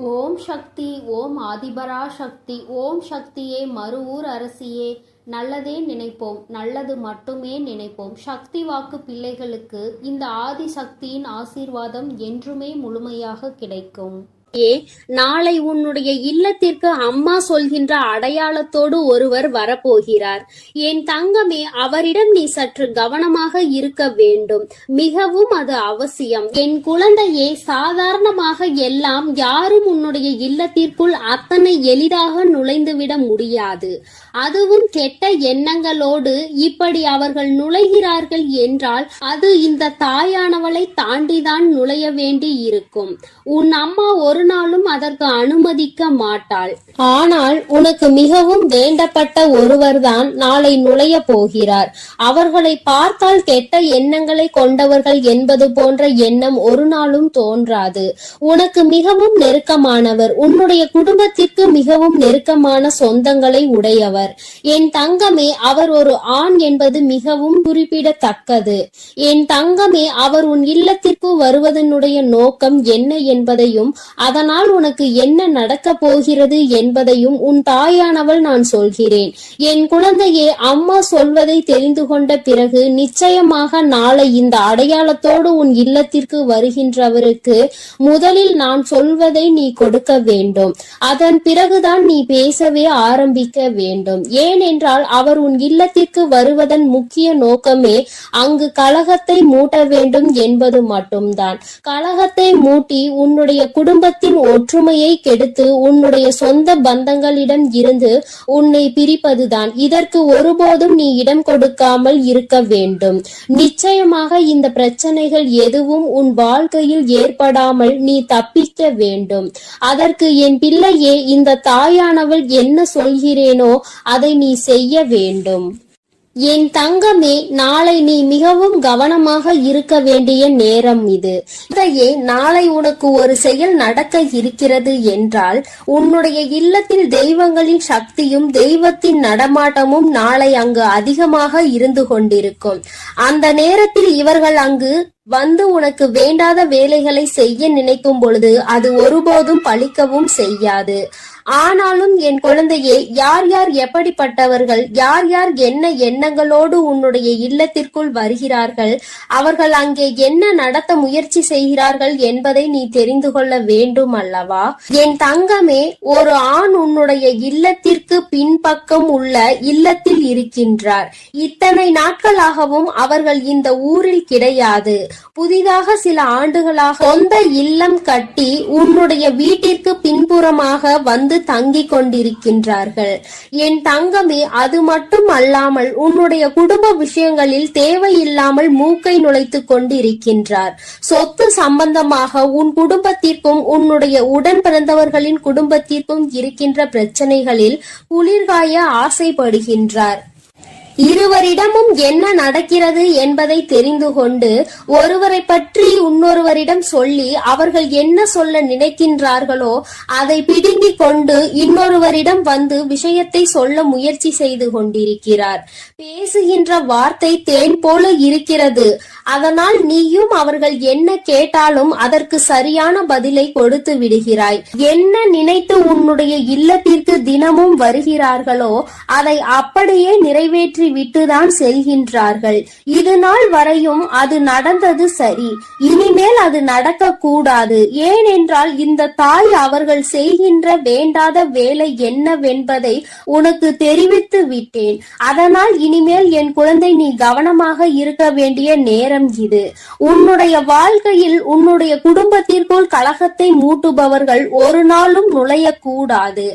ஓம் சக்தி, ஓம் ஆதிபரா சக்தி, ஓம் சக்தியே, மறுவூர் அரசியே. நல்லதே நினைப்போம், நல்லது மட்டுமே நினைப்போம். சக்தி வாக்கு பிள்ளைகளுக்கு இந்த ஆதி சக்தியின் ஆசீர்வாதம் என்றுமே முழுமையாக கிடைக்கும். நாளை உன்னுடைய இல்லத்திற்கு அம்மா சொல்கின்ற அடையாளத்தோடு ஒருவர் வரப்போகிறார். என் தங்கமே, அவரிடம் நீ சற்று கவனமாக இருக்க வேண்டும். மிகவும் அது அவசியம். என் குழந்தையே, சாதாரணமாக எல்லாம் யாரும் உன்னுடைய இல்லத்திற்குள் அத்தனை எளிதாக நுழைந்துவிட முடியாது. அதுவும் கெட்ட எண்ணங்களோடு இப்படி அவர்கள் நுழைகிறார்கள் என்றால் அது இந்த தாயானவளை தாண்டிதான் நுழைய வேண்டி இருக்கும். உன் அம்மா ஒரு நாளும் அதற்கு அனுமதிக்க மாட்டாள். ஆனால் உனக்கு மிகவும் வேண்டப்பட்ட ஒருவர்தான் நாளை நுழைய போகிறார். அவர்களை பார்த்தால் கெட்ட எண்ணங்களை கொண்டவர்கள் என்பது போன்ற எண்ணம் ஒரு நாளும் தோன்றாது. உனக்கு மிகவும் நெருக்கமானவர், உன்னுடைய குடும்பத்திற்கு மிகவும் நெருக்கமான சொந்தங்களை உடையவர். என் தங்கமே, அவர் ஒரு ஆண் என்பது மிகவும் குறிப்பிடத்தக்கது. என் தங்கமே, அவர் உன் இல்லத்திற்கு வருவதனுடைய நோக்கம் என்ன என்பதையும் அதனால் உனக்கு என்ன நடக்க போகிறது என்பதையும் உன் தாயானவள் நான் சொல்கிறேன். என் குழந்தையே, அம்மா சொல்வதை தெரிந்து கொண்ட பிறகு நிச்சயமாக நாளை இந்த அடையாளத்தோடு உன் இல்லத்திற்கு வருகின்றவருக்கு முதலில் நான் சொல்வதை நீ கொடுக்க வேண்டும். அதன் பிறகுதான் நீ பேசவே ஆரம்பிக்க வேண்டும். ஏனென்றால் அவர் உன் இல்லத்திற்கு வருவதன் முக்கிய நோக்கமே அங்கு கலகத்தை மூட்ட வேண்டும் என்பது மட்டும்தான். கலகத்தை மூட்டி உன்னுடைய குடும்பத்தின் ஒற்றுமையை கெடுத்து உன்னுடைய சொந்த பந்தங்களிடம் இருந்து உன்னை பிரிப்பதுதான். இதற்கு ஒருபோதும் நீ இடம் கொடுக்காமல் இருக்க வேண்டும். நிச்சயமாக இந்த பிரச்சனைகள் எதுவும் உன் வாழ்க்கையில் ஏற்படாமல் நீ தப்பிக்க வேண்டும். அதற்கு என் பிள்ளையே, இந்த தாயானவள் என்ன சொல்கிறேனோ அதை நீ செய்ய வேண்டும். என் தங்கமே, நாளை நீ மிகவும் கவனமாக இருக்க வேண்டிய நேரம் இது. இதையே நாளை உனக்கு ஒரு செயல் நடக்க இருக்கிறது என்றால் உன்னுடைய இல்லத்தில் தெய்வங்களின் சக்தியும் தெய்வத்தின் நடமாட்டமும் நாளை அங்கு அதிகமாக இருந்து கொண்டிருக்கும். அந்த நேரத்தில் இவர்கள் அங்கு வந்து உனக்கு வேண்டாத வேலைகளை செய்ய நினைக்கும் பொழுது அது ஒருபோதும் பலிக்கவும் செய்யாது. ஆனாலும் என் குழந்தையே, யார் யார் எப்படிப்பட்டவர்கள், யார் யார் என்ன எண்ணங்களோடு உன்னுடைய இல்லத்திற்குள் வருகிறார்கள், அவர்கள் அங்கே என்ன நடத்த முயற்சி செய்கிறார்கள் என்பதை நீ தெரிந்து கொள்ள வேண்டும் அல்லவா? என் தங்கமே, ஒரு ஆண் உன்னுடைய இல்லத்திற்கு பின்பக்கம் உள்ள இல்லத்தில் இருக்கின்றார். இத்தனை நாட்களாகவும் அவர்கள் இந்த ஊரில் கிடையாது. புதிதாக சில ஆண்டுகளாக சொந்த இல்லம் கட்டி உன்னுடைய வீட்டிற்கு பின்புறமாக வந்து தங்கிக் கொண்டிருக்கின்றார்கள். என் தங்கமே, அது மட்டும் அல்லாமல் உன்னுடைய குடும்ப விஷயங்களில் தேவையில்லாமல் மூக்கை நுழைத்து கொண்டிருக்கின்றார். சொத்து சம்பந்தமாக உன் குடும்பத்திற்கும் உன்னுடைய உடன் பிறந்தவர்களின் குடும்பத்திற்கும் இருக்கின்ற பிரச்சனைகளில் குளிர்காய ஆசைப்படுகின்றார். இருவரிடமும் என்ன நடக்கிறது என்பதை தெரிந்து கொண்டு ஒருவரை பற்றி இன்னொருவரிடம் சொல்லி அவர்கள் என்ன சொல்ல நினைக்கின்றார்களோ அதை பிடுங்கிக் கொண்டு இன்னொருவரிடம் வந்து விஷயத்தை சொல்ல முயற்சி செய்து கொண்டிருக்கிறார். பேசுகின்ற வார்த்தை தேன் போல இருக்கிறது. அதனால் நீயும் அவர்கள் என்ன கேட்டாலும் அதற்கு சரியான பதிலை கொடுத்து விடுகிறாய். என்ன நினைத்து உன்னுடைய இல்லத்திற்கு தினமும் வருகிறார்களோ அதை அப்படியே நிறைவேற்றி விட்டுதான் செல்கின்றார்கள். இது நாள் வரையும் அது நடந்தது சரி, இனிமேல் அது நடக்க கூடாது. ஏனென்றால் இந்த தாய் அவர்கள் செய்கின்ற வேண்டாத வேலை என்னவென்பதை உனக்கு தெரிவித்து விட்டேன். அதனால் இனிமேல் என் குழந்தை, நீ கவனமாக இருக்க வேண்டிய நேரம் இது. உன்னுடைய வாழ்க்கையில் உன்னுடைய குடும்பத்திற்குள் கலகத்தை மூட்டுபவர்கள் ஒரு நாளும் நுழையக்கூடாது.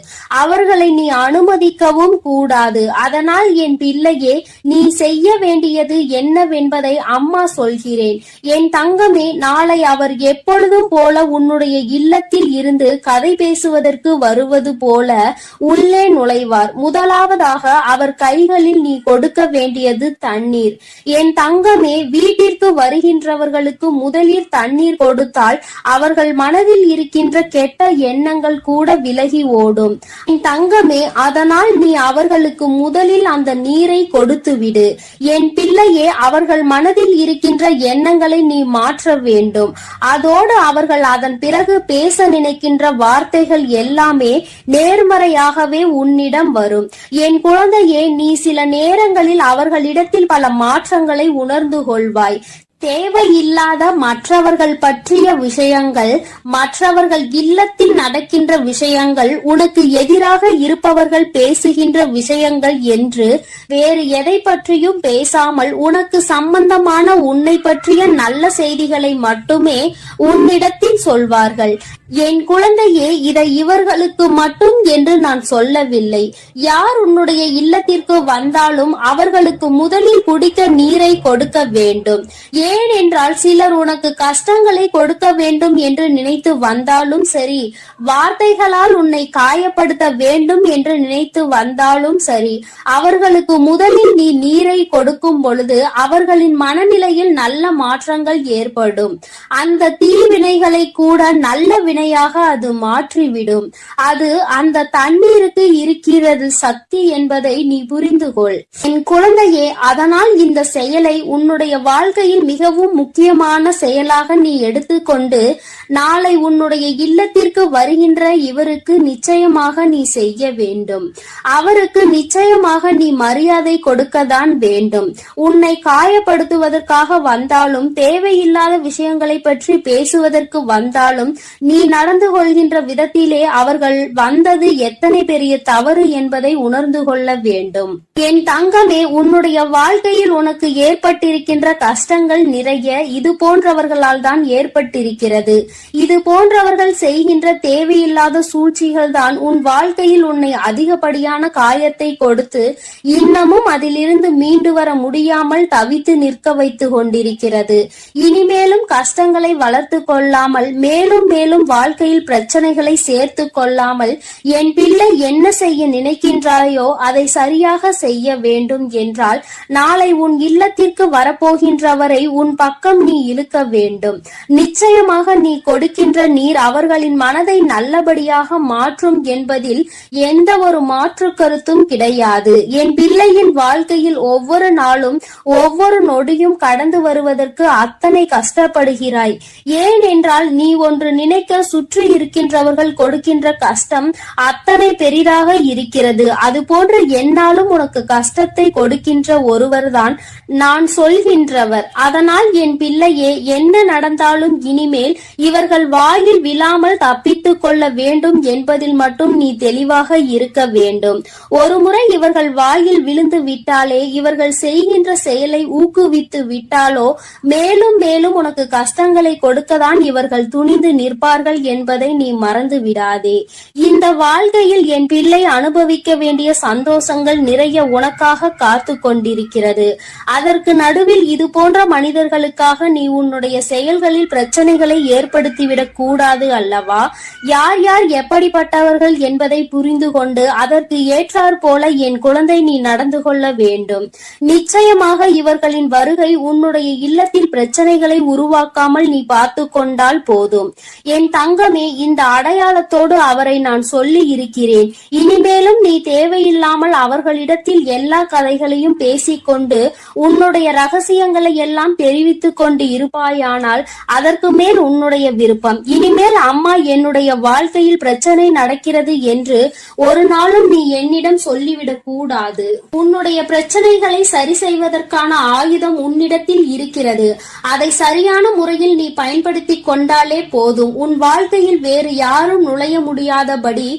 அவர்களை நீ அனுமதிக்கவும் கூடாது. அதனால் என் பிள்ளை, நீ செய்ய வேண்டியது என்னவென்பதை அம்மா சொல்கிறேன். என் தங்கமே, நாளை அவர் எப்பொழுதும் போல உன்னுடைய இல்லத்தில் இருந்து கதை பேசுவதற்கு வருவது போல உள்ளே நுழைவார். முதலாவதாக அவர் கைகளில் நீ கொடுக்க வேண்டியது தண்ணீர். என் தங்கமே, வீட்டிற்கு வருகின்றவர்களுக்கு முதலில் தண்ணீர் கொடுத்தால் அவர்கள் மனதில் இருக்கின்ற கெட்ட எண்ணங்கள் கூட விலகி ஓடும். என் தங்கமே, அதனால் நீ அவர்களுக்கு முதலில் அந்த நீரை கொடுத்து விடு. என் பிள்ளையே, அவர்கள் மனதில் இருக்கின்ற எண்ணங்களை நீ மாற்ற வேண்டும். அதோடு அவர்கள் அதன் பிறகு பேச நினைக்கின்ற வார்த்தைகள் எல்லாமே நேர்மறையாகவே உன்னிடம் வரும். என் குழந்தையே, நீ சில நேரங்களில் அவர்களிடத்தில் பல மாற்றங்களை உணர்ந்து கொள்வாய். தேவையில்லாத மற்றவர்கள் பற்றிய விஷயங்கள், மற்றவர்கள் இல்லத்தில் நடக்கின்ற விஷயங்கள், உனக்கு எதிராக இருப்பவர்கள் பேசுகின்ற விஷயங்கள் என்று வேறு எதை பற்றியும் பேசாமல் உனக்கு சம்பந்தமான உன்னை பற்றிய நல்ல செய்திகளை மட்டுமே உன்னிடத்தில் சொல்வார்கள். என் குழந்தையே, இதை இவர்களுக்கு மட்டும் என்று நான் சொல்லவில்லை. யார் உன்னுடைய இல்லத்திற்கு வந்தாலும் அவர்களுக்கு முதலில் குடிக்க நீரை கொடுக்க வேண்டும். ஏனென்றால் சிலர் உனக்கு கஷ்டங்களை கொடுக்க வேண்டும் என்று நினைத்து வந்தாலும் சரி, வார்த்தைகளால் உன்னை காயப்படுத்த வேண்டும் என்று நினைத்து வந்தாலும் சரி, அவர்களுக்கு முதலில் நீ நீரை கொடுக்கும் பொழுது அவர்களின் மனநிலையில் நல்ல மாற்றங்கள் ஏற்படும். அந்த தீவினைகளை கூட நல்ல வினையாக அது மாற்றிவிடும். அது அந்த தண்ணீருக்கு இருக்கிறது சக்தி என்பதை நீ புரிந்து கொள். என் குழந்தையே, அதனால் இந்த செயலை உன்னுடைய வாழ்க்கையில் மிகவும் முக்கியமான செயலாக நீ எடுத்துக்கொண்டு நாளை உன்னுடைய இல்லத்திற்கு வருகின்ற இவருக்கு நிச்சயமாக நீ செய்ய வேண்டும். அவருக்கு நிச்சயமாக நீ மரியாதை கொடுக்கத்தான் வேண்டும். உன்னை காயப்படுத்துவதற்காக வந்தாலும், தேவையில்லாத விஷயங்களை பற்றி பேசுவதற்கு வந்தாலும், நீ நடந்து கொள்கின்ற விதத்திலே அவர்கள் வந்தது எத்தனை பெரிய தவறு என்பதை உணர்ந்து கொள்ள வேண்டும். என் தங்கமே, உன்னுடைய வாழ்க்கையில் உனக்கு ஏற்பட்டிருக்கின்ற கஷ்டங்கள் நிறைய இது போன்றவர்களால் தான் ஏற்பட்டிருக்கிறது. இது போன்றவர்கள் செய்கின்ற தேவையில்லாத சூழ்ச்சிகள் தான் உன் வாழ்க்கையில் உன்னை அதிகப்படியான காயத்தை கொடுத்து இன்னமும் அதிலிருந்து மீண்டு வர முடியாமல் தவித்து நிற்க வைத்து கொண்டிருக்கிறது. இனிமேலும் கஷ்டங்களை வளர்த்து கொள்ளாமல், மேலும் மேலும் வாழ்க்கையில் பிரச்சனைகளை சேர்த்து கொள்ளாமல், என் பிள்ளை என்ன செய்ய நினைக்கின்றாயோ அதை சரியாக செய்ய வேண்டும் என்றால் நாளை உன் இல்லத்திற்கு வரப்போகின்றவரை உன் பக்கம் நீ இழுக்க வேண்டும். நிச்சயமாக நீ கொடுக்கின்ற நீர் அவர்களின் மனதை நல்லபடியாக மாற்றும் என்பதில் எந்த ஒரு மாற்று கருத்தும் கிடையாது. என் பிள்ளையின் வாழ்க்கையில் ஒவ்வொரு நாளும் ஒவ்வொரு நொடியும் கடந்து வருவதற்கு அத்தனை கஷ்டப்படுகிறாய். ஏனென்றால் நீ ஒன்று நினைக்க சுற்றி இருக்கின்றவர்கள் கொடுக்கின்ற கஷ்டம் அத்தனை பெரிதாக இருக்கிறது. அது போன்று என்னாலும் உனக்கு கஷ்டத்தை கொடுக்கின்ற ஒருவர்தான் நான் சொல்கின்றவர். அதனால் என் பிள்ளையே, என்ன நடந்தாலும் இனிமேல் இவர்கள் வாயில் விழாமல் தப்பித்துக் கொள்ள வேண்டும் என்பதில் மட்டும் நீ தெளிவாக இருக்க வேண்டும். ஒருமுறை இவர்கள் வாயில் விழுந்து விட்டாலே, இவர்கள் செய்கின்ற செயலை ஊக்குவித்து விட்டாலோ, மேலும் மேலும் உனக்கு கஷ்டங்களை கொடுக்கத்தான் இவர்கள் துணிந்து நிற்பார்கள் என்பதை நீ மறந்து விடாதே. இந்த வாழ்க்கையில் என் பிள்ளை அனுபவிக்க வேண்டிய சந்தோஷங்கள் நிறைய உனக்காக காத்து கொண்டிருக்கிறது. அதற்கு நடுவில் இது போன்ற மனிதர்களுக்காக நீ உன்னுடைய செயல்களில் பிரச்சனைகளை ஏற்படுத்திவிடக் கூடாது அல்லவா? யார் யார் எப்படிப்பட்டவர்கள் என்பதை புரிந்து கொண்டு அதற்கு ஏற்றாற் போல என் குழந்தை நீ நடந்து கொள்ள வேண்டும். நிச்சயமாக இவர்களின் வருகை உன்னுடைய இல்லத்தில் பிரச்சனைகளை உருவாக்காமல் நீ பார்த்து கொண்டால் போதும். என் தங்கமே, இந்த அடையாளத்தோடு அவரை நான் சொல்லி இருக்கிறேன். இனிமேலும் நீ தேவையில்லாமல் அவர்களிடத்தில் எல்லா கதைகளையும் பேசிக்கொண்டு உன்னுடைய ரகசியங்களை எல்லாம் தெரிவித்துக் கொண்டு இருப்பாயானால் அதற்கு மேல் உன்னுடைய விருப்பம். இனிமேல் அம்மா என்னுடைய வாழ்க்கையில் பிரச்சனை நடக்கிறது என்று ஒரு நாளும் நீ என்னிடம் சொல்லிவிடக் கூடாது. உன்னுடைய பிரச்சனைகளை சரி செய்வதற்கான ஆயுதம் உன்னிடத்தில் இருக்கிறது. அதை சரியான முறையில் நீ பயன்படுத்தி கொண்டாலே போதும். உன் வாழ்க்கையில் வேறு யாரும் நுழைய முடியாதபடி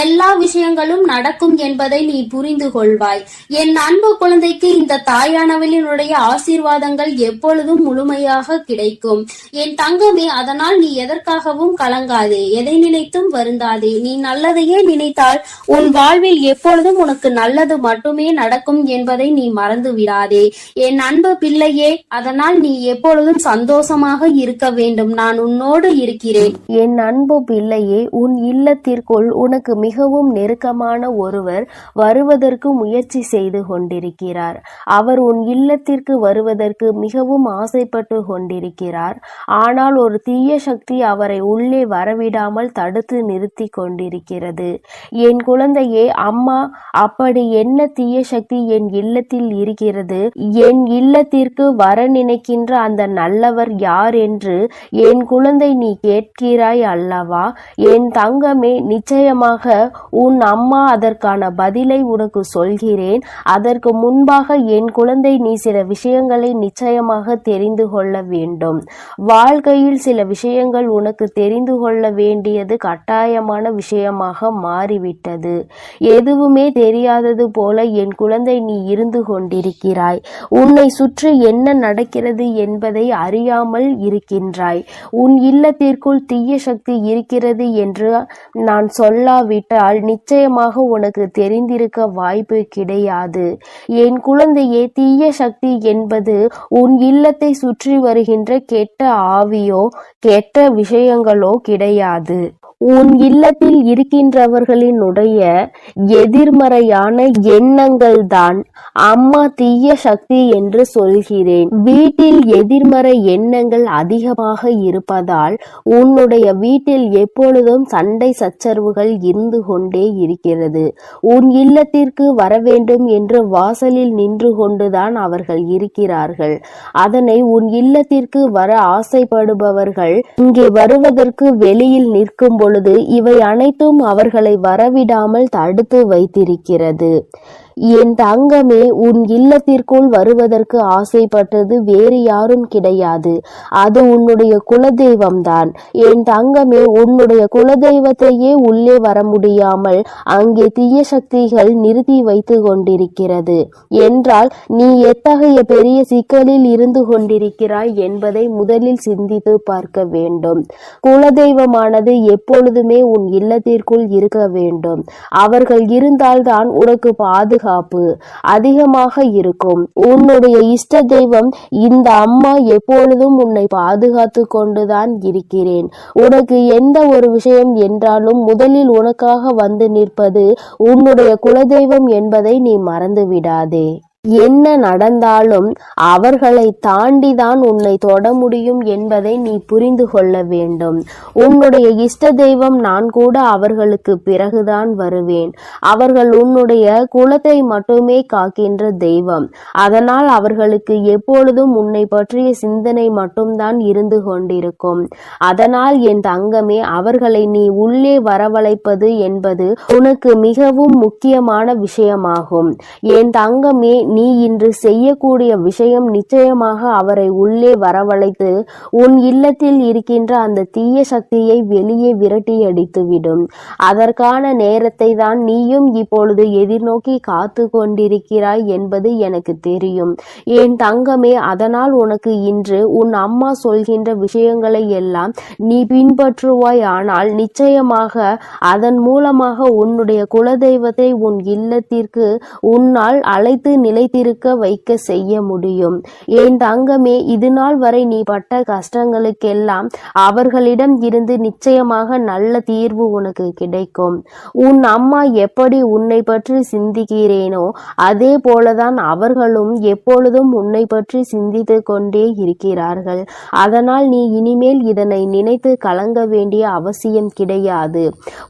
எல்லா விஷயங்களும் நடக்கும் என்பதை நீ புரிந்து கொள்வாய். என் அன்பு குழந்தைக்கு இந்த தாயானவளினுடைய ஆசீர்வாதங்கள் எப்பொழுதும் முழுமையாக கிடைக்கும். என் தங்கமே, அதனால் நீ எதற்காகவும் கலங்காதே, எதை நினைத்தும் வருந்தாதே. நீ நல்லதையே நினைத்தால் உன் வாழ்வில் எப்பொழுதும் உனக்கு நல்லது மட்டுமே நடக்கும் என்பதை நீ மறந்து விடாதே. என் அன்பு பிள்ளையே, அதனால் நீ எப்பொழுதும் சந்தோஷமாக இருக்க வேண்டும். நான் உன்னோடு இருக்கிறேன். என் அன்பு பிள்ளையே, உன் இல்லத்திற்குள் உனக்கு மிகவும் நெருக்கமான ஒருவர் வருவதற்கு முயற்சி செய்து கொண்டிருக்கிறார். அவர் உன் இல்லத்திற்கு வருவதற்கு மிகவும் மிகவும் ஆசைப்பட்டு கொண்டிருக்கிறார். ஆனால் ஒரு தீய சக்தி அவரை உள்ளே வரவிடாமல் தடுத்து நிறுத்தி கொண்டிருக்கிறது. என் குழந்தையே, அம்மா, அப்படி என்ன தீய சக்தி என் இல்லத்தில் இருக்கிறது? என் இல்லத்திற்கு வர நினைக்கின்ற அந்த நல்லவர் யார் என்று என் குழந்தை நீ கேட்கிறாய் அல்லவா? என் தங்கமே, நிச்சயமாக உன் அம்மா அதற்கான பதிலை உனக்கு சொல்கிறேன். அதற்கு முன்பாக என் குழந்தை, நீ சில விஷயங்களை நிச்சயமாக தெரிந்து கொள்ள வேண்டும். வாழ்க்கையில் சில விஷயங்கள் உனக்கு தெரிந்து கொள்ள வேண்டியது கட்டாயமான விஷயமாக மாறிவிட்டது. எதுவுமே தெரியாதது போல என் குழந்தை நீ இருந்து கொண்டிருக்கிறாய். உன்னை சுற்றி என்ன நடக்கிறது என்பதை அறியாமல் இருக்கின்றாய். உன் இல்லத்திற்குள் தீய சக்தி இருக்கிறது என்று நான் சொல்லாவிட்டால் நிச்சயமாக உனக்கு தெரிந்திருக்க வாய்ப்பு கிடையாது. என் குழந்தையே, தீய சக்தி என்பது உன் இல்லத்தை சுற்றி வருகின்ற கெட்ட ஆவியோ கெட்ட விஷயங்களோ கிடையாது. உன் இல்லத்தில் இருக்கின்றவர்களினுடைய எதிர்மறையான எண்ணங்கள் தான் அம்மா தீய சக்தி என்று சொல்கிறேன். வீட்டில் எதிர்மறை எண்ணங்கள் அதிகமாக இருப்பதால் உன்னுடைய வீட்டில் எப்பொழுதும் சண்டை சச்சரவுகள் இருந்து கொண்டே இருக்கிறது. உன் இல்லத்திற்கு வர வேண்டும் என்று வாசலில் நின்று கொண்டுதான் அவர்கள் இருக்கிறார்கள். அதனை உன் இல்லத்திற்கு வர ஆசைப்படுபவர்கள் இங்கே வருவதற்கு வெளியில் நிற்கும் பொழுது இவை அனைத்தும் அவர்களை வரவிடாமல் தடுத்து வைத்திருக்கிறது. என் தங்கமே, உன் இல்லத்திற்குள் வருவதற்கு ஆசைப்பட்டது வேறு யாரும் கிடையாது. அது உன்னுடைய குலதெய்வம்தான். என் தங்கமே, உன்னுடைய குலதெய்வத்தையே உள்ளே வர முடியாமல் அங்கே தீய சக்திகள் நிறுத்தி வைத்து கொண்டிருக்கிறது என்றால் நீ எத்தகைய பெரிய சிக்கலில் இருந்து கொண்டிருக்கிறாய் என்பதை முதலில் சிந்தித்து பார்க்க வேண்டும். குலதெய்வமானது எப்பொழுதுமே உன் இல்லத்திற்குள் இருக்க வேண்டும். அவர்கள் இருந்தால்தான் உனக்கு பாதுகாப்பு அதிகமாக இருக்கும். உன்னுடைய இஷ்ட தெய்வம் இந்த அம்மா எப்பொழுதும் உன்னை பாதுகாத்து கொண்டுதான் இருக்கிறேன். உனக்கு எந்த ஒரு விஷயம் என்றாலும் முதலில் உனக்காக வந்து நிற்பது உன்னுடைய குலதெய்வம் என்பதை நீ மறந்து விடாதே. என்ன நடந்தாலும் அவர்களை தாண்டிதான் உன்னை தொட முடியும் என்பதை நீ புரிந்து கொள்ள வேண்டும். உன்னுடைய இஷ்ட தெய்வம் நான் கூட அவர்களுக்கு பிறகுதான் வருவேன். அவர்கள் உன்னுடைய குலத்தை மட்டுமே காக்கின்ற தெய்வம். அதனால் அவர்களுக்கு எப்பொழுதும் உன்னை பற்றிய சிந்தனை மட்டும்தான் இருந்து கொண்டிருக்கும். அதனால் என் தங்கமே, அவர்களை நீ உள்ளே வரவழைப்பது என்பது உனக்கு மிகவும் முக்கியமான விஷயமாகும். என் தங்கமே, நீ இன்று செய்யக்கூடிய விஷயம் நிச்சயமாக அவரை உள்ளே வரவழைத்து உன் இல்லத்தில் இருக்கின்ற அந்த தீய சக்தியை வெளியே விரட்டி அடித்துவிடும். அதற்கான நேரத்தை தான் நீயும் இப்பொழுது எதிர்நோக்கி காத்து கொண்டிருக்கிறாய் என்பது எனக்கு தெரியும். என் தங்கமே, அதனால் உனக்கு இன்று உன் அம்மா சொல்கின்ற விஷயங்களை எல்லாம் நீ பின்பற்றுவாய். ஆனால் நிச்சயமாக அதன் மூலமாக உன்னுடைய குலதெய்வத்தை உன் இல்லத்திற்கு உன்னால் அழைத்து நிலைத்திருக்க வைக்க செய்ய முடியும். என் தங்கமே, இது நாள் வரை நீ பட்ட கஷ்டங்களுக்கெல்லாம் அவர்களிடம் இருந்து நிச்சயமாக நல்ல தீர்வு உனக்கு கிடைக்கும். உன் அம்மா எப்படி உன்னை பற்றி சிந்திக்கிறேனோ அதே போலதான் அவர்களும் எப்பொழுதும் உன்னை பற்றி சிந்தித்து கொண்டே இருக்கிறார்கள். அதனால் நீ இனிமேல் இதனை நினைத்து கலங்க வேண்டிய அவசியம் கிடையாது.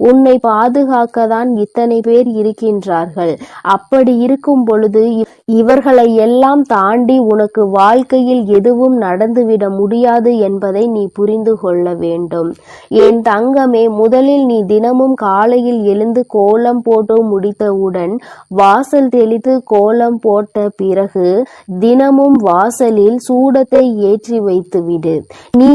உன்னை பாதுகாக்கத்தான் இத்தனை பேர் இருக்கின்றார்கள். அப்படி இருக்கும் பொழுது இவர்களை எல்லாம் தாண்டி உனக்கு வாழ்க்கையில் எதுவும் நடந்துவிட முடியாது என்பதை நீ புரிந்து கொள்ள வேண்டும். என் தங்கமே, முதலில் நீ தினமும் காலையில் எழுந்து கோலம் போட்டு முடித்தவுடன் வாசல் தெளித்து கோலம் போட்ட பிறகு தினமும் வாசலில் சூடத்தை ஏற்றி வைத்துவிடு. நீ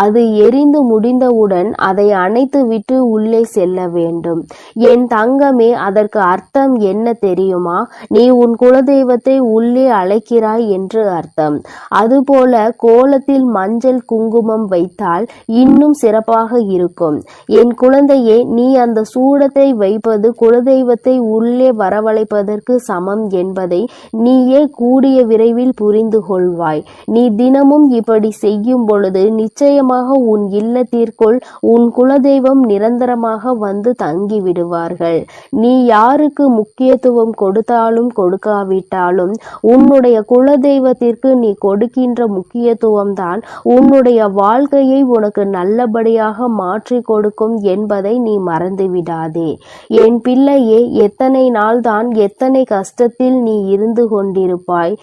அது எரிந்து முடிந்தவுடன் அதை அணைத்து விட்டு உள்ளே செல்ல வேண்டும். என் தங்கமே, அதற்கு அர்த்தம் என்ன தெரியுமா? நீ உன் குலதெய்வத்தை உள்ளே அழைக்கிறாய் என்று அர்த்தம். அதுபோல கோலத்தில் மஞ்சள் குங்குமம் வைத்தால் இன்னும் சிறப்பாக இருக்கும். என் குழந்தையே, நீ அந்த சூடத்தை வைப்பது குலதெய்வத்தை உள்ளே வரவழைப்பதற்கு சமம் என்பதை நீயே கூடிய விரைவில் புரிந்து கொள்வாய். நீ தினமும் இப்படி செய்யும் பொழுது நிச்சயமாக உன் இல்லத்திற்குள் உன் குலதெய்வம் நிரந்தரமாக வந்து தங்கி விடுவார்கள். நீ யாருக்கு முக்கியத்துவம் கொடுத்தாலும் கொடுக்காவிட்டால் இல்லாவிட்டாலும் உன்னுடைய குலதெய்வத்திற்கு நீ கொடுக்கின்ற முக்கியத்துவம் தான் உன்னுடைய வாழ்க்கையை உனக்கு நல்லபடியாக மாற்றி கொடுக்கும் என்பதை நீ மறந்துவிடாதே. என் பிள்ளையே, எத்தனை நாள்தான் எத்தனை கஷ்டத்தில் நீ இருந்து கொண்டிருப்பாய்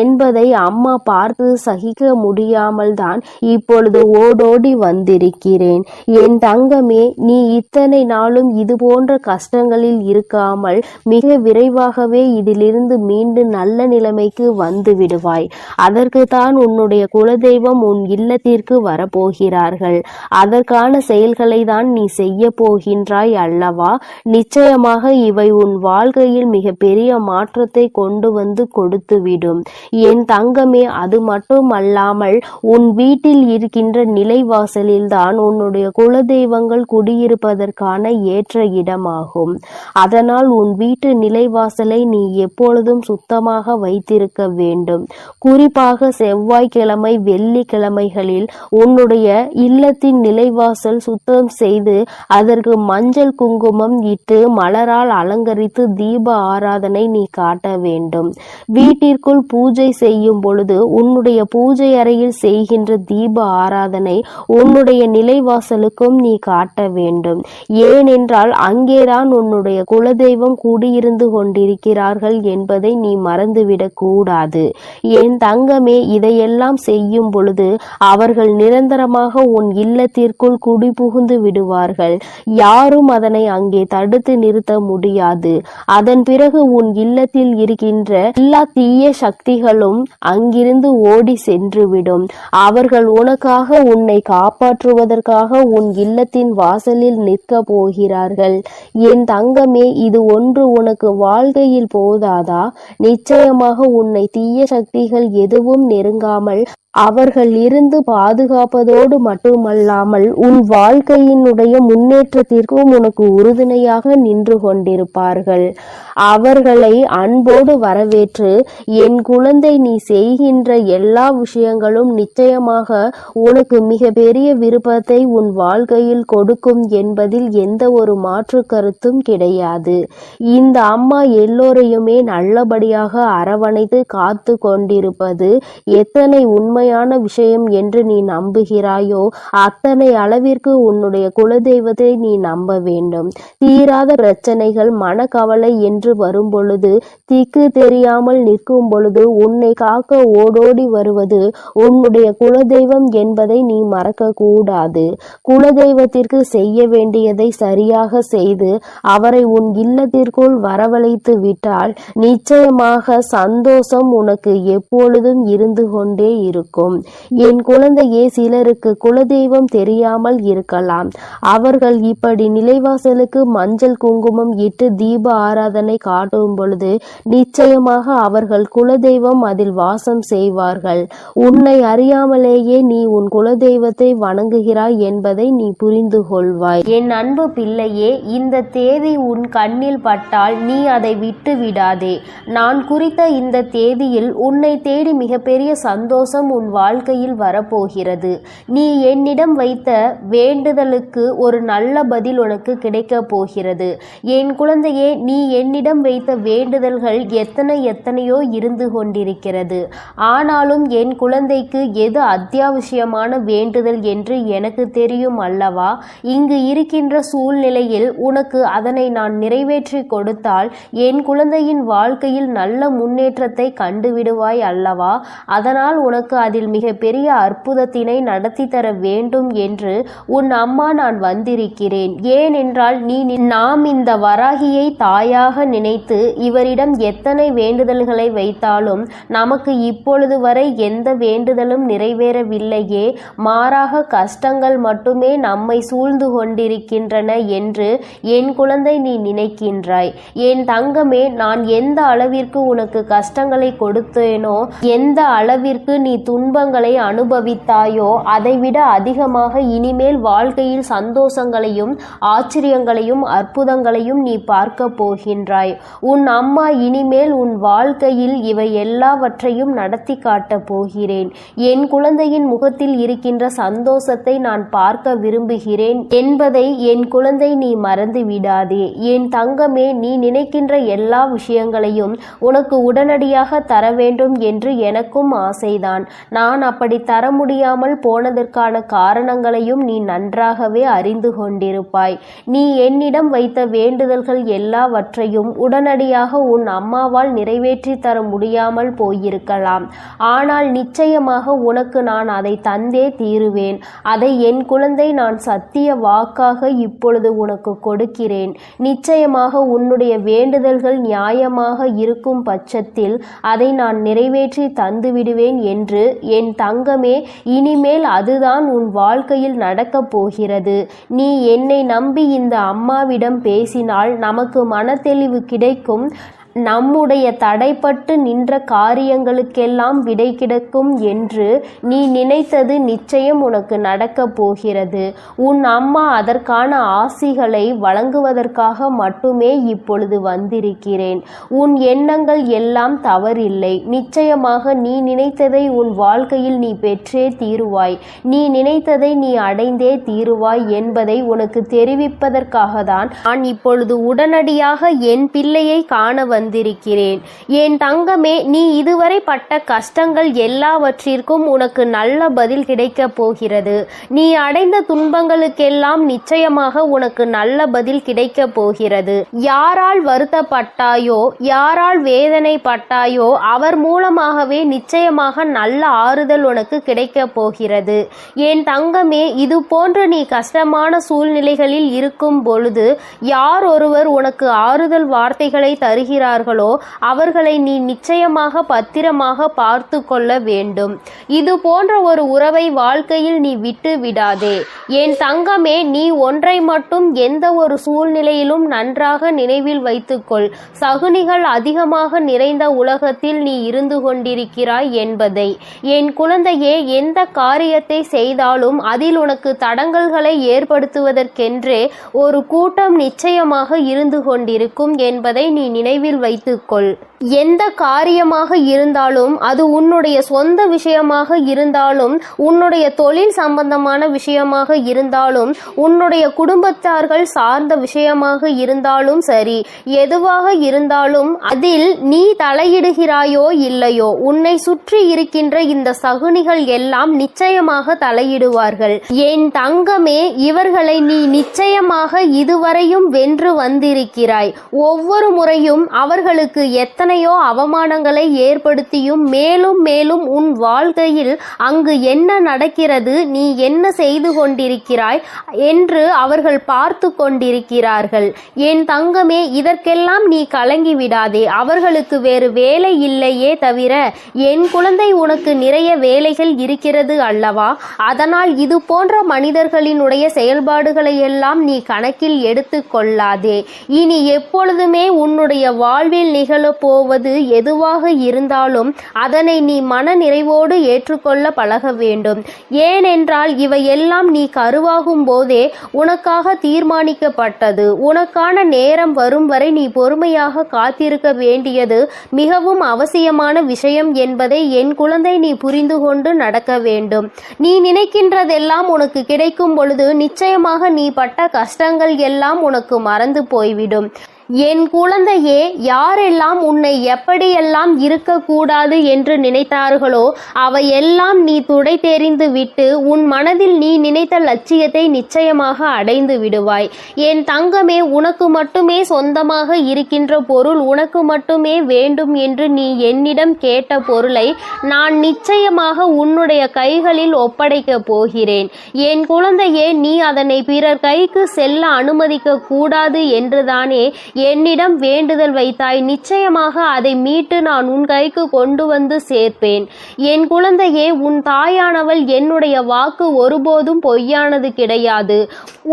என்பதை அம்மா பார்த்து சகிக்க முடியாமல் தான் இப்பொழுது ஓடோடி வந்திருக்கிறேன். என் தங்கமே, நீ இத்தனை நாளும் இது போன்ற கஷ்டங்களில் இருக்காமல் மிக விரைவாகவே இதிலிருந்து மீண்டு நல்ல நிலைமைக்கு வந்து விடுவாய். அதற்கு தான் உன்னுடைய குலதெய்வம் உன் இல்லத்திற்கு வரப்போகிறார்கள். அதற்கான செயல்களை தான் நீ செய்ய போகின்றாய் அல்லவா? நிச்சயமாக இவை உன் வாழ்க்கையில் மிக பெரிய மாற்றத்தை கொண்டு வந்து கொடுத்துவிடும் என் தங்கமே. அது மட்டுமல்லாமல் உன் வீட்டில் இருக்கின்ற நிலைவாசலில் தான் உன்னுடைய குலதெய்வங்கள் குடியிருப்பதற்கான ஏற்ற இடமாகும். அதனால் உன் வீட்டு நிலைவாசலை நீ எப்பொழுதும் சுத்தமாக வைத்திருக்க வேண்டும். குறிப்பாக செவ்வாய்க்கிழமை, வெள்ளிக்கிழமைகளில் உன்னுடைய இல்லத்தின் நிலைவாசல் சுத்தம் செய்து அதற்கு மஞ்சள் குங்குமம் இட்டு மலரால் அலங்கரித்து தீப ஆராதனை நீ காட்ட வேண்டும். வீட்டிற்குள் பூஜை செய்யும் பொழுது உன்னுடைய பூஜை அறையில் செய்கின்ற தீப ஆராதனை உன்னுடைய நிலைவாசலுக்கும் நீ காட்ட வேண்டும். ஏனென்றால் அங்கேதான் உன்னுடைய குலதெய்வம் கூடியிருந்து கொண்டிருக்கிறார்கள் என்பதை நீ மறந்துவிடக் கூடாது. என் தங்கமே, இதையெல்லாம் செய்யும் பொழுது அவர்கள் நிரந்தரமாக உன் இல்லத்திற்குள் குடிபுகுந்து விடுவார்கள். யாரும் அதனை அங்கே தடுத்து நிறுத்த முடியாது. அதன் பிறகு உன் இல்லத்தில் இருக்கின்ற எல்லா தீய சக்திகளும் அங்கிருந்து ஓடி சென்றுவிடும். அவர்கள் உனக்காக, உன்னை காப்பாற்றுவதற்காக உன் இல்லத்தின் வாசலில் நிற்க போகிறார்கள். என் தங்கமே, இது ஒன்று உனக்கு வாழ்க்கையில் போதாதா? நிச்சயமாக உன்னை தீய சக்திகள் எதுவும் நெருங்காமல் அவர்கள் இருந்து பாதுகாப்பதோடு மட்டுமல்லாமல் உன் வாழ்க்கையினுடைய முன்னேற்றத்திற்கும் உனக்கு உறுதுணையாக நின்று கொண்டிருப்பார்கள். அவர்களை அன்போடு வரவேற்று, என் குழந்தை, நீ செய்கின்ற எல்லா விஷயங்களும் நிச்சயமாக உனக்கு மிக பெரிய விருப்பத்தை உன் வாழ்க்கையில் கொடுக்கும் என்பதில் எந்த ஒரு மாற்று கருத்தும் கிடையாது. இந்த அம்மா எல்லோரையுமே நல்லபடியாக அரவணைத்து காத்து கொண்டிருப்பது எத்தனை உண்மையான விஷயம் என்று நீ நம்புகிறாயோ அத்தனை அளவிற்கு உன்னுடைய குலதெய்வத்தை நீ நம்ப வேண்டும். தீராத பிரச்சனைகள், மனக்கவலை என்று வரும் பொழுது, திக்கு தெரியாமல் நிற்கும் பொழுது உன்னை காக்க ஓடோடி வருவது உன்னுடைய குலதெய்வம் என்பதை நீ மறக்க கூடாது. குலதெய்வத்திற்கு செய்ய வேண்டியதை சரியாக செய்து அவரை உன் இல்லத்திற்குள் வரவழைத்து விட்டால் நிச்சயமாக சந்தோஷம் உனக்கு எப்பொழுதும் இருந்து கொண்டே இருக்கும். என் குழந்தையே, சிலருக்கு குலதெய்வம் தெரியாமல் இருக்கலாம். அவர்கள் இப்படி நிலைவாசலுக்கு மஞ்சள் குங்குமம் இட்டு தீப ஆராதனை காட்டும் பொழுது நிச்சயமாக அவர்கள் குலதெய்வம் அதில் வாசம் செய்வார்கள். உன்னை அறியாமலேயே நீ உன் குலதெய்வத்தை வணங்குகிறாய் என்பதை நீ புரிந்து கொள்வாய். என் அன்பு பிள்ளையே, இந்த தேதி உன் கண்ணில் பட்டால் நீ அதை விட்டு விடாதே. நான் குறித்த இந்த தேதியில் உன்னை தேடி மிகப்பெரிய சந்தோஷம் உன் வாழ்க்கையில் வரப்போகிறது. நீ என்னிடம் வைத்த வேண்டுதலுக்கு ஒரு நல்ல பதில் உனக்கு கிடைக்க போகிறது. என் குழந்தையே, நீ என்னிடம் வைத்த வேண்டுதல்கள் எத்தனையோ இருந்து கொண்டிருக்கிறது. ஆனாலும் என் குழந்தைக்கு எது அத்தியாவசியமான வேண்டுதல் என்று எனக்கு தெரியும் அல்லவா? இங்கு இருக்கின்ற சூழ்நிலையில் உனக்கு அதனை நான் நிறைவேற்றி கொடுத்தால் என் குழந்தையின் வாழ்க்கையில் நல்ல முன்னேற்றத்தை கண்டுவிடுவாய் அல்லவா? அதனால் உனக்கு அதில் மிக பெரிய அற்புதத்தினை நடத்தி தர வேண்டும் என்று உன் அம்மா நான் வந்திருக்கிறேன். ஏனென்றால் நாம் இந்த வராகியை தாயாக நினைத்து இவரிடம் எத்தனை வேண்டுதல்களை வைத்தாலும் நமக்கு இப்பொழுது வரை எந்த வேண்டுதலும் நிறைவேறவில்லையே, மாறாக கஷ்டங்கள் மட்டுமே நம்மை சூழ்ந்து கொண்டிருக்கின்றன என்று என் குழந்தை நீ நினைக்கின்றாய். என் தங்கமே, நான் எந்த அளவிற்கு உனக்கு கஷ்டங்களை கொடுத்தேனோ, எந்த அளவிற்கு நீ துன்பங்களை அனுபவித்தாயோ அதைவிட அதிகமாக இனிமேல் வாழ்க்கையில் சந்தோஷங்களையும் ஆச்சரியங்களையும் அற்புதங்களையும் நீ பார்க்க போகின்றாய். உன் அம்மா இனிமேல் உன் வாழ்க்கையில் இவை எல்லாவற்றையும் நடத்தி காட்டப் போகிறேன். என் குழந்தையின் முகத்தில் இருக்கின்ற சந்தோஷத்தை நான் பார்க்க விரும்புகிறேன் என்பதை என் குழந்தை நீ மறந்து விடாதே. என் தங்கமே, நீ நினைக்கின்ற எல்லா விஷயங்களையும் உனக்கு உடனடியாக தர வேண்டும் என்று எனக்கும் ஆசைதான். நான் அப்படி தர முடியாமல் போனதற்கான காரணங்களையும் நீ நன்றாகவே அறிந்து கொண்டிருப்பாய். நீ என்னிடம் வைத்த வேண்டுதல்கள் எல்லாவற்றையும் உடனடியாக உன் அம்மாவால் நிறைவேற்றி தர முடியாமல் போயிருக்கலாம். ஆனால் நிச்சயமாக உனக்கு நான் அதை தந்தே தீருவேன். அதை என் குழந்தை நான் சத்திய வாக்காக இப்பொழுது உனக்கு கொடுக்கிறேன். நிச்சயமாக உன்னுடைய வேண்டுதல்கள் நியாயமாக இருக்கும் பட்சத்தில் அதை நான் நிறைவேற்றி தந்துவிடுவேன் என்று என் தங்கமே, இனிமேல் அதுதான் உன் வாழ்க்கையில் நடக்கப் போகிறது. நீ என்னை நம்பி இந்த அம்மாவிடம் பேசினால் நமக்கு மனத்தெளிவு கிடைக்கும். நம்முடைய தடைப்பட்டு நின்ற காரியங்களுக்கெல்லாம் விடை கிடைக்கும் என்று நீ நினைத்தது நிச்சயம் உனக்கு நடக்கப் போகிறது. உன் அம்மா அதற்கான ஆசிகளை வழங்குவதற்காக மட்டுமே இப்பொழுது வந்திருக்கிறேன். உன் எண்ணங்கள் எல்லாம் தவறில்லை. நிச்சயமாக நீ நினைத்ததை உன் வாழ்க்கையில் நீ பெற்றே தீருவாய். நீ நினைத்ததை நீ அடைந்தே தீருவாய் என்பதை உனக்கு தெரிவிப்பதற்காக தான் நான் இப்பொழுது உடனடியாக என் பிள்ளையை காண வந்திருக்கிறேன். என் தங்கமே, நீ இதுவரை பட்ட கஷ்டங்கள் எல்லாவற்றிற்கும் உனக்கு நல்ல பதில் கிடைக்கப் போகிறது. நீ அடைந்த துன்பங்களுக்கெல்லாம் நிச்சயமாக உனக்கு நல்ல பதில் கிடைக்கப் போகிறது. யாரால் வருத்தப்பட்டாயோ, யாரால் வேதனைப்பட்டாயோ அவர் மூலமாகவே நிச்சயமாக நல்ல ஆறுதல் உனக்கு கிடைக்கப் போகிறது. என் தங்கமே, இது போன்ற நீ கஷ்டமான சூழ்நிலைகளில் இருக்கும் பொழுது யார் ஒருவர் உனக்கு ஆறுதல் வார்த்தைகளை தருகிறார்களோ அவர்களை நீ நிச்சயமாக பத்திரமாக பார்த்து கொள்ள வேண்டும். இது போன்ற ஒரு உறவை வாழ்க்கையில் நீ விட்டு விடாதே. என் தங்கமே, நீ ஒன்றை மட்டும் எந்த ஒரு சூழ்நிலையிலும் நன்றாக நினைவில் வைத்துக்கொள். சகுனிகள் அதிகமாக நிறைந்த உலகத்தில் நீ இருந்து கொண்டிருக்கிறாய் என்பதை. என் குழந்தையே, எந்த காரியத்தை செய்தாலும் அதில் உனக்கு தடங்கல்களை ஏற்படுத்துவதற்கென்றே ஒரு கூட்டம் நிச்சயமாக இருந்து கொண்டிருக்கும் என்பதை நீ நினைவில் வைத்துக்கொள். எந்த காரியமாக இருந்தாலும், அது உன்னுடைய சொந்த விஷயமாக இருந்தாலும், உன்னுடைய தொழில் சம்பந்தமான விஷயமாக இருந்தாலும், உன்னுடைய குடும்பத்தார்கள் சார்ந்த விஷயமாக இருந்தாலும் சரி, எதுவாக இருந்தாலும் அதில் நீ தலையிடுகிறாயோ இல்லையோ, உன்னை சுற்றி இருக்கின்ற இந்த சகுனிகள் எல்லாம் நிச்சயமாக தலையிடுவார்கள். என் தங்கமே, இவர்களை நீ நிச்சயமாக இதுவரையும் வென்று வந்திருக்கிறாய். ஒவ்வொரு முறையும் அவர்களுக்கு எத்தனையோ அவமானங்களை ஏற்படுத்தியும் மேலும் மேலும் உன் வாழ்க்கையில் அங்கு என்ன நடக்கிறது, நீ என்ன செய்து கொண்டிருக்கிறாய் என்று அவர்கள் பார்த்து கொண்டிருக்கிறார்கள். என் தங்கமே, இதற்கெல்லாம் நீ கலங்கி விடாதே. அவர்களுக்கு வேறு வேலை இல்லையே தவிர என் குழந்தை உனக்கு நிறைய வேலைகள் இருக்கிறது அல்லவா? அதனால் இது போன்ற மனிதர்களினுடைய செயல்பாடுகளை எல்லாம் நீ கணக்கில் எடுத்து கொள்ளாதே. இனி எப்பொழுதுமே உன்னுடைய வாழ்வில் நிகழப்போவது எதுவாக இருந்தாலும் அதனை நீ மன நிறைவோடு ஏற்றுக்கொள்ள பழக வேண்டும். ஏனென்றால் இவையெல்லாம் நீ கருவாகும் போதே உனக்காக தீர்மானிக்கப்பட்டது. உனக்கான நேரம் வரும் வரை நீ பொறுமையாக காத்திருக்க வேண்டியது மிகவும் அவசியமான விஷயம் என்பதை என் குழந்தை நீ புரிந்து கொண்டு நடக்க வேண்டும். நீ நினைக்கின்றதெல்லாம் உனக்கு கிடைக்கும் பொழுது நிச்சயமாக நீ பட்ட கஷ்டங்கள் எல்லாம் உனக்கு மறந்து போய்விடும். என் குழந்தையே, யாரெல்லாம் உன்னை எப்படியெல்லாம் இருக்கக்கூடாது என்று நினைத்தார்களோ அவையெல்லாம் நீ துடை தெரிந்து விட்டு உன் மனதில் நீ நினைத்த லட்சியத்தை நிச்சயமாக அடைந்து விடுவாய். என் தங்கமே, உனக்கு மட்டுமே சொந்தமாக இருக்கின்ற பொருள், உனக்கு மட்டுமே வேண்டும் என்று நீ என்னிடம் கேட்ட பொருளை நான் நிச்சயமாக உன்னுடைய கைகளில் ஒப்படைக்கப் போகிறேன். என் குழந்தையே, நீ அதனை பிறர் கைக்கு செல்ல அனுமதிக்க கூடாது என்றுதானே என்னிடம் வேண்டுதல் வைத்தாய், நிச்சயமாக அதை மீட்டு நான் உன் கைக்கு கொண்டு வந்து சேர்ப்பேன். என் குழந்தையே, உன் தாயானவள் என்னுடைய வாக்கு ஒருபோதும் பொய்யானது கிடையாது.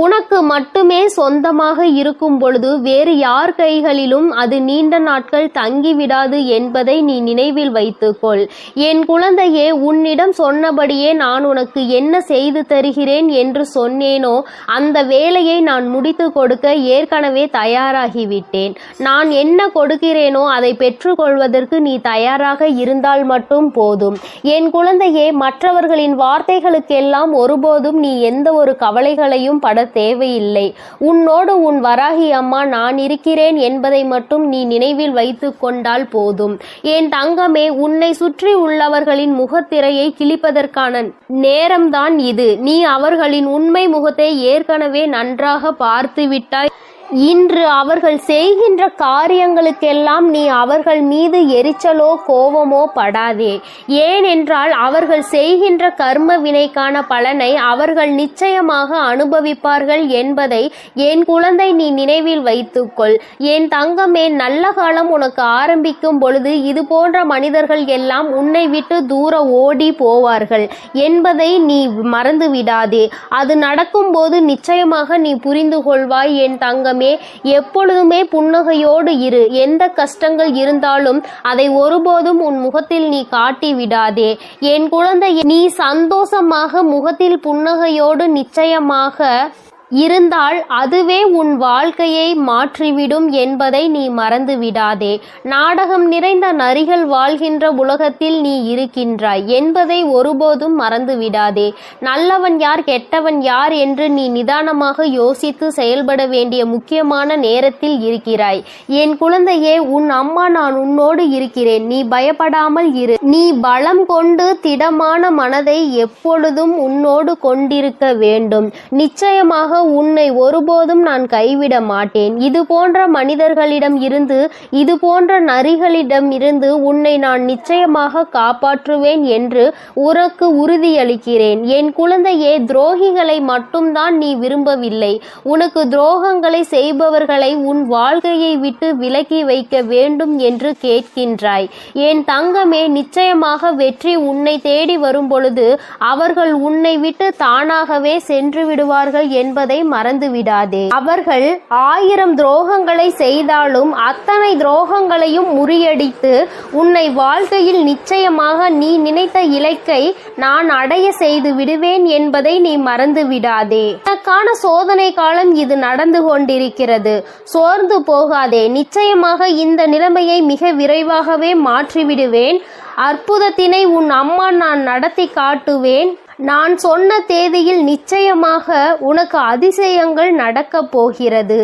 உனக்கு மட்டுமே சொந்தமாக இருக்கும் பொழுது வேறு யார் கைகளிலும் அது நீண்ட நாட்கள் தங்கிவிடாது என்பதை நீ நினைவில் வைத்துக்கொள். என் குழந்தையே, உன்னிடம் சொன்னபடியே நான் உனக்கு என்ன செய்து தருகிறேன் என்று சொன்னேனோ அந்த வேலையை நான் முடித்து கொடுக்க ஏற்கனவே தயாராகிவிட்டேன். நான் என்ன கொடுக்கிறேனோ அதை பெற்றுக்கொள்வதற்கு நீ தயாராக இருந்தால் மட்டும் போதும். என் குழந்தையே, மற்றவர்களின் வார்த்தைகளுக்கெல்லாம் ஒருபோதும் நீ எந்த ஒரு கவலைகளையும் பட தேவையில்லை. உன்னோடு உன் வராகி அம்மா நான் இருக்கிறேன் என்பதை மட்டும் நீ நினைவில் வைத்து கொண்டால் போதும். என் தங்கமே, உன்னை சுற்றி உள்ளவர்களின் முகத்திரையை கிழிப்பதற்கான நேரம்தான் இது. நீ அவர்களின் உண்மை முகத்தை ஏற்கனவே நன்றாக பார்த்துவிட்டாய். இன்று அவர்கள் செய்கின்ற காரியங்களுக்கெல்லாம் நீ அவர்கள் மீது எரிச்சலோ கோபமோ படாதே. ஏனென்றால் அவர்கள் செய்கின்ற கர்ம வினைக்கான பலனை அவர்கள் நிச்சயமாக அனுபவிப்பார்கள் என்பதை என் குழந்தை நீ நினைவில் வைத்துக்கொள். என் தங்கமே, நல்ல காலம் உனக்கு ஆரம்பிக்கும் பொழுது இது போன்ற மனிதர்கள் எல்லாம் உன்னை விட்டு தூர ஓடி போவார்கள் என்பதை நீ மறந்து விடாதே. அது நடக்கும்போது நிச்சயமாக நீ புரிந்து கொள்வாய். என் தங்கம், எப்பொழுதுமே புன்னகையோடு இரு. எந்த கஷ்டங்கள் இருந்தாலும் அதை ஒருபோதும் உன் முகத்தில் நீ காட்டி விடாதே. என் குழந்தை, நீ சந்தோஷமாக முகத்தில் புன்னகையோடு நிச்சயமாக இருந்தால் அதுவே உன் வாழ்க்கையை மாற்றிவிடும் என்பதை நீ மறந்து விடாதே. நாடகம் நிறைந்த நரிகள் வாழ்கின்ற உலகத்தில் நீ இருக்கின்றாய் என்பதை ஒருபோதும் மறந்து விடாதே. நல்லவன் யார், கெட்டவன் யார் என்று நீ நிதானமாக யோசித்து செயல்பட வேண்டிய முக்கியமான நேரத்தில் இருக்கிறாய். என் குழந்தையே, உன் அம்மா நான் உன்னோடு இருக்கிறேன். நீ பயப்படாமல் இரு. நீ பலம் கொண்டு திடமான மனதை எப்பொழுதும் உன்னோடு கொண்டிருக்க வேண்டும். நிச்சயமாக உன்னை ஒருபோதும் நான் கைவிட மாட்டேன். இது போன்ற மனிதர்களிடம் இருந்து, இது போன்ற நரிகளிடம் இருந்து உன்னை நான் நிச்சயமாக காப்பாற்றுவேன் என்று உனக்கு உறுதியளிக்கிறேன். என் குழந்தையே, துரோகிகளை மட்டும்தான் நீ விரும்பவில்லை. உனக்கு துரோகங்களை செய்பவர்களை உன் வாழ்க்கையை விட்டு விலக்கி வைக்க வேண்டும் என்று கேட்கின்றாய். என் தங்கமே, நிச்சயமாக வெற்றி உன்னை தேடி வரும் பொழுது அவர்கள் உன்னை விட்டு தானாகவே சென்று விடுவார்கள் என்பதை மறந்து விடாதே. அவர்கள் 1000 துரோகங்களை செய்தாலும் அத்தனை துரோகங்களையும் முறியடித்து உன்னை வாழ்க்கையில் நிச்சயமாக நீ நினைத்த இலக்கை நான் அடைய செய்து விடுவேன் என்பதை நீ மறந்து விடாதே. உனக்கான சோதனை காலம் இது நடந்து கொண்டிருக்கிறது. சோர்ந்து போகாதே. நிச்சயமாக இந்த நிலைமையை மிக விரைவாகவே மாற்றிவிடுவேன். அற்புதத்தினை உன் அம்மா நான் நடத்தி காட்டுவேன். நான் சொன்ன தேதியில் நிச்சயமாக உனக்கு அதிசயங்கள் நடக்கப் போகிறது.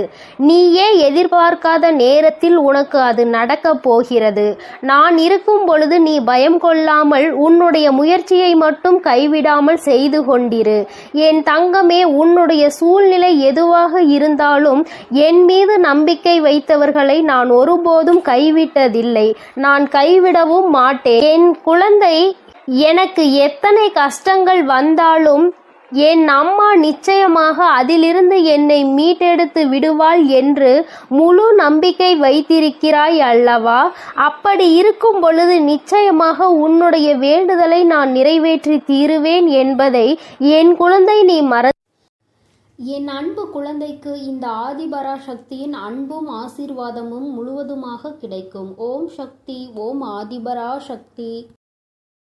நீயே எதிர்பார்க்காத நேரத்தில் உனக்கு அது நடக்கப் போகிறது. நான் இருக்கும் பொழுது நீ பயம் கொள்ளாமல் உன்னுடைய முயற்சியை மட்டும் கைவிடாமல் செய்து கொண்டிரு. என் தங்கமே, உன்னுடைய சூழ்நிலை எதுவாக இருந்தாலும் என் மீது நம்பிக்கை வைத்தவர்களை நான் ஒருபோதும் கைவிட்டதில்லை. நான் கைவிடவும் மாட்டேன். என் குழந்தை, எனக்கு எத்தனை கஷ்டங்கள் வந்தாலும் என் அம்மா நிச்சயமாக அதிலிருந்து என்னை மீட்டெடுத்து விடுவாள் என்று முழு நம்பிக்கை வைத்திருக்கிறாய் அல்லவா? அப்படி இருக்கும் பொழுது நிச்சயமாக உன்னுடைய வேண்டுதலை நான் நிறைவேற்றி தீருவேன் என்பதை என் குழந்தை நீ என் அன்பு குழந்தைக்கு இந்த ஆதிபரா சக்தியின் அன்பும் ஆசீர்வாதமும் முழுவதுமாக கிடைக்கும். ஓம் சக்தி. ஓம் ஆதிபரா சக்தி.